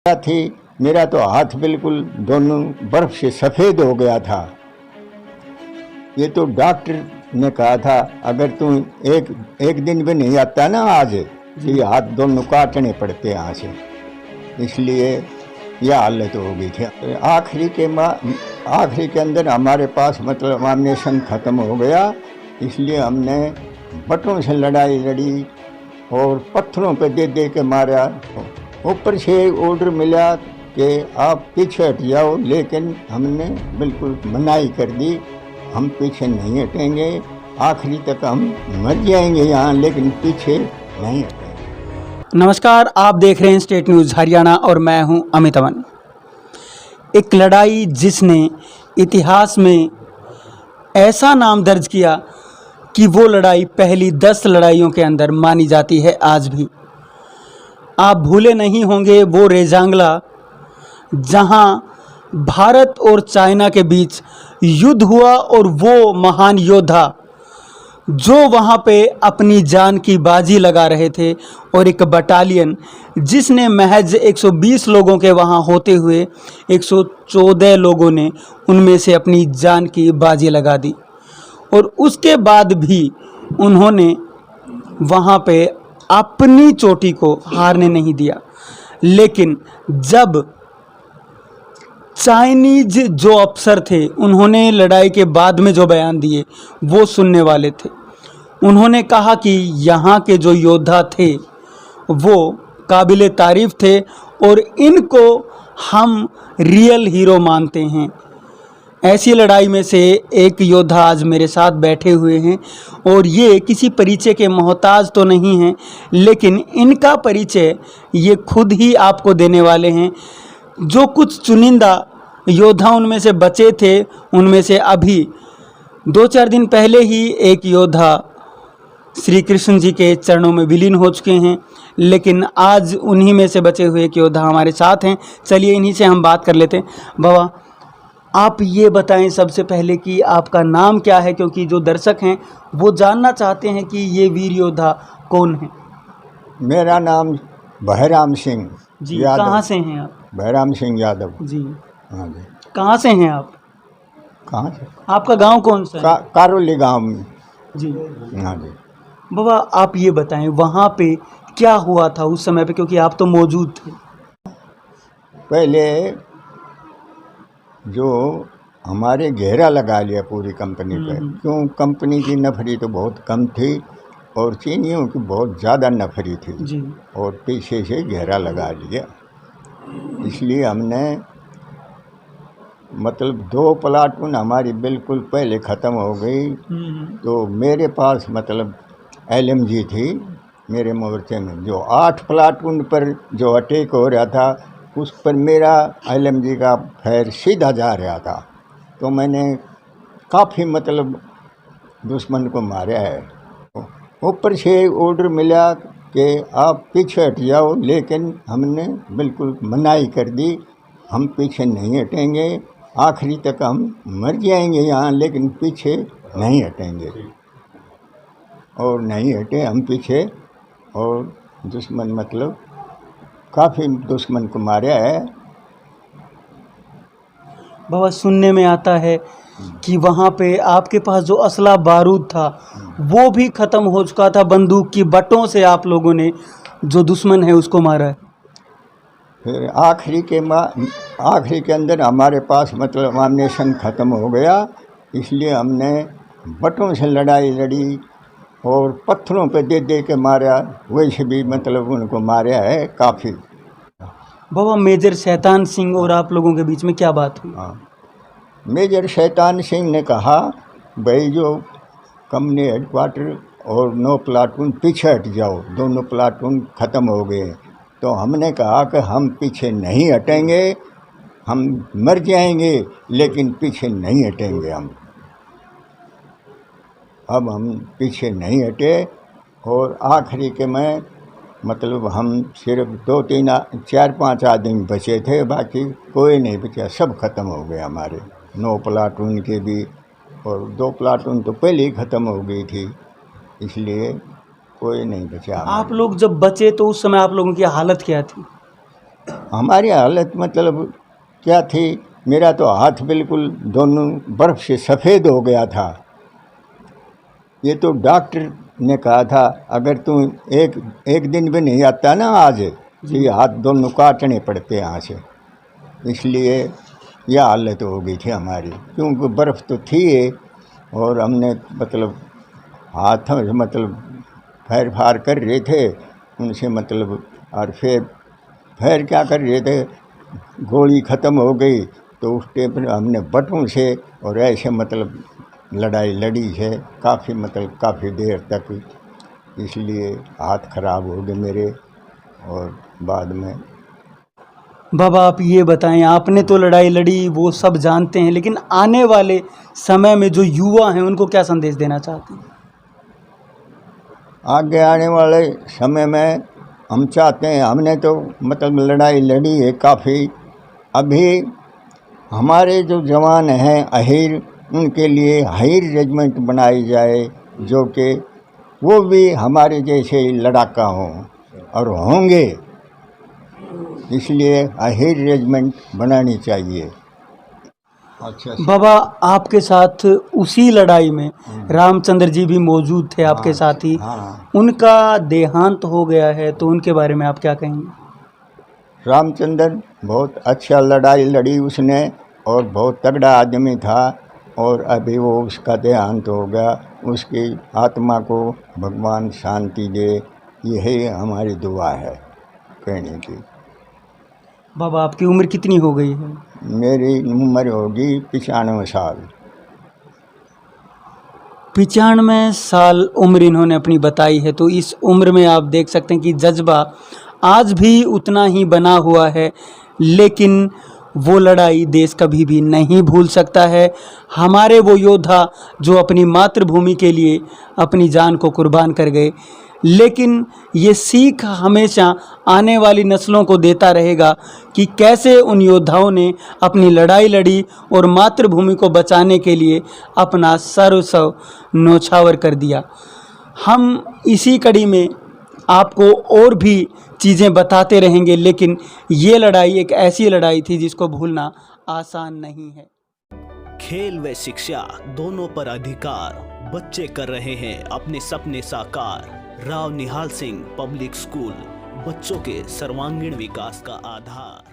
थी। मेरा तो हाथ बिल्कुल दोनों बर्फ से सफ़ेद हो गया था। ये तो डॉक्टर ने कहा था अगर तू एक दिन भी नहीं आता ना आज, तो ये हाथ दोनों काटने पड़ते यहाँ से, इसलिए यह हालत हो गई थी। आखिरी के अंदर हमारे पास मतलब एम्यूनेशन ख़त्म हो गया, इसलिए हमने बटों से लड़ाई लड़ी और पत्थरों पे दे दे के मारा। ऊपर से ऑर्डर मिला कि आप पीछे हट जाओ, लेकिन हमने बिल्कुल मनाही कर दी, हम पीछे नहीं हटेंगे, आखिरी तक हम मर जाएंगे यहाँ, लेकिन पीछे नहीं हटेंगे। नमस्कार, आप देख रहे हैं स्टेट न्यूज़ हरियाणा और मैं हूं अमित अमन। एक लड़ाई जिसने इतिहास में ऐसा नाम दर्ज किया कि वो लड़ाई पहली 10 लड़ाइयों के अंदर मानी जाती है आज भी। आप भूले नहीं होंगे वो रेजांगला, जहां भारत और चाइना के बीच युद्ध हुआ और वो महान योद्धा जो वहाँ पे अपनी जान की बाजी लगा रहे थे, और एक बटालियन जिसने महज 120 लोगों के वहाँ होते हुए 114 लोगों ने उनमें से अपनी जान की बाजी लगा दी, और उसके बाद भी उन्होंने वहाँ पे अपनी चोटी को हारने नहीं दिया। लेकिन जब चाइनीज जो अफसर थे, उन्होंने लड़ाई के बाद में जो बयान दिए वो सुनने वाले थे। उन्होंने कहा कि यहाँ के जो योद्धा थे वो काबिले तारीफ़ थे और इनको हम रियल हीरो मानते हैं। ऐसी लड़ाई में से एक योद्धा आज मेरे साथ बैठे हुए हैं, और ये किसी परिचय के मोहताज तो नहीं हैं, लेकिन इनका परिचय ये खुद ही आपको देने वाले हैं। जो कुछ चुनिंदा योद्धा उनमें से बचे थे, उनमें से अभी 2-4 दिन पहले ही एक योद्धा श्री कृष्ण जी के चरणों में विलीन हो चुके हैं, लेकिन आज उन्हीं में से बचे हुए एक योद्धा हमारे साथ हैं। चलिए इन्हीं से हम बात कर लेते हैं। बाबा, आप ये बताएं सबसे पहले कि आपका नाम क्या है, क्योंकि जो दर्शक हैं वो जानना चाहते हैं कि ये वीर योद्धा कौन है। मेरा नाम बहराम सिंह जी। यादव। कहाँ से हैं आप? बहराम सिंह यादव जी। हाँ जी। कहाँ से हैं आप? कहाँ से? आपका गांव कौन सा है? कारोली गांव में। जी। हाँ जी। बाबा, आप ये बताएं वहाँ पे क्या हुआ था उस समय पे, क्योंकि आप तो मौजूद थे। पहले जो हमारे घेरा लगा लिया पूरी कंपनी पे, क्यों कंपनी की नफरी तो बहुत कम थी और चीनियों की बहुत ज़्यादा नफरी थी जी। और पीछे से घेरा लगा लिया। इसलिए हमने मतलब 2 प्लाटून हमारी बिल्कुल पहले ख़त्म हो गई। तो मेरे पास मतलब LMG थी मेरे मोर्चे में, जो 8 प्लाटून पर जो अटैक हो रहा था उस पर मेरा LMG का फायर सीधा जा रहा था। तो मैंने काफ़ी मतलब दुश्मन को मारा है। ऊपर से ऑर्डर मिला कि आप पीछे हट जाओ, लेकिन हमने बिल्कुल मनाही कर दी, हम पीछे नहीं हटेंगे, आखिरी तक हम मर जाएंगे यहाँ, लेकिन पीछे नहीं हटेंगे। और नहीं हटे हम पीछे, और दुश्मन मतलब काफ़ी दुश्मन को मारा है। बाबा, सुनने में आता है कि वहाँ पे आपके पास जो असला बारूद था वो भी ख़त्म हो चुका था, बंदूक की बटों से आप लोगों ने जो दुश्मन है उसको मारा है। फिर आखिरी के अंदर हमारे पास मतलब एम्यूनेशन ख़त्म हो गया, इसलिए हमने बटों से लड़ाई लड़ी और पत्थरों पे दे दे के मारा। वैसे भी मतलब उनको मारा है काफ़ी। बाबा, मेजर शैतान सिंह और आप लोगों के बीच में क्या बात हुई? हाँ, मेजर शैतान सिंह ने कहा भाई जो कंपनी हेडक्वार्टर और 9 प्लाटून पीछे हट जाओ, दोनों प्लाटून ख़त्म हो गए। तो हमने कहा कि हम पीछे नहीं हटेंगे, हम मर जाएंगे, लेकिन पीछे नहीं हटेंगे हम। अब हम पीछे नहीं हटे, और आखिरी के में मतलब हम सिर्फ 4-5 आदमी बचे थे, बाकी कोई नहीं बचा, सब ख़त्म हो गए हमारे 9 प्लाटून के भी, और 2 प्लाटून तो पहले ही ख़त्म हो गई थी, इसलिए कोई नहीं बचा। आप लोग जब बचे तो उस समय आप लोगों की हालत क्या थी? हमारी हालत मतलब क्या थी, मेरा तो हाथ बिल्कुल दोनों बर्फ़ से सफ़ेद हो गया था। ये तो डॉक्टर ने कहा था अगर तू एक दिन भी नहीं आता ना आज, तो ये हाथ दोनों काटने पड़ते यहाँ से। इसलिए यह हालत हो गई थी हमारी, क्योंकि बर्फ़ तो थी और हमने मतलब हाथों से मतलब फैर फार कर रहे थे उनसे मतलब, और फिर क्या कर रहे थे, गोली ख़त्म हो गई तो उस टाइम पर हमने बटों से और ऐसे मतलब लड़ाई लड़ी है काफ़ी मतलब काफ़ी देर तक। इसलिए हाथ खराब हो गए मेरे। और बाद में बाबा आप ये बताएं, आपने तो लड़ाई लड़ी वो सब जानते हैं, लेकिन आने वाले समय में जो युवा हैं उनको क्या संदेश देना चाहते हैं? आगे आने वाले समय में हम चाहते हैं, हमने तो मतलब लड़ाई लड़ी है काफ़ी। अभी हमारे जो जवान हैं अहीर, उनके लिए हायर रेजिमेंट बनाई जाए, जो कि वो भी हमारे जैसे ही लड़ाका हों और होंगे। इसलिए अहीर रेजिमेंट बनानी चाहिए। अच्छा बाबा आपके साथ उसी लड़ाई में रामचंद्र जी भी मौजूद थे आपके साथ ही, हाँ, उनका देहांत हो गया है, तो उनके बारे में आप क्या कहेंगे? रामचंद्र बहुत अच्छा लड़ाई लड़ी उसने और बहुत तगड़ा आदमी था, और अभी वो उसका देहांत हो गया। उसकी आत्मा को भगवान शांति दे, यही हमारी दुआ है कहने की। बाबा आपकी उम्र कितनी हो गई है? मेरी उम्र होगी 95 साल। 95 साल उम्र इन्होंने अपनी बताई है, तो इस उम्र में आप देख सकते हैं कि जज्बा आज भी उतना ही बना हुआ है, लेकिन वो लड़ाई देश कभी भी नहीं भूल सकता है। हमारे वो योद्धा जो अपनी मातृभूमि के लिए अपनी जान को कुर्बान कर गए, लेकिन ये सीख हमेशा आने वाली नस्लों को देता रहेगा कि कैसे उन योद्धाओं ने अपनी लड़ाई लड़ी और मातृभूमि को बचाने के लिए अपना सर्वस्व न्योछावर कर दिया। हम इसी कड़ी में आपको और भी चीज़ें बताते रहेंगे, लेकिन ये लड़ाई एक ऐसी लड़ाई थी जिसको भूलना आसान नहीं है। खेल व शिक्षा दोनों पर अधिकार, बच्चे कर रहे हैं अपने सपने साकार। राव निहाल सिंह पब्लिक स्कूल, बच्चों के सर्वांगीण विकास का आधार।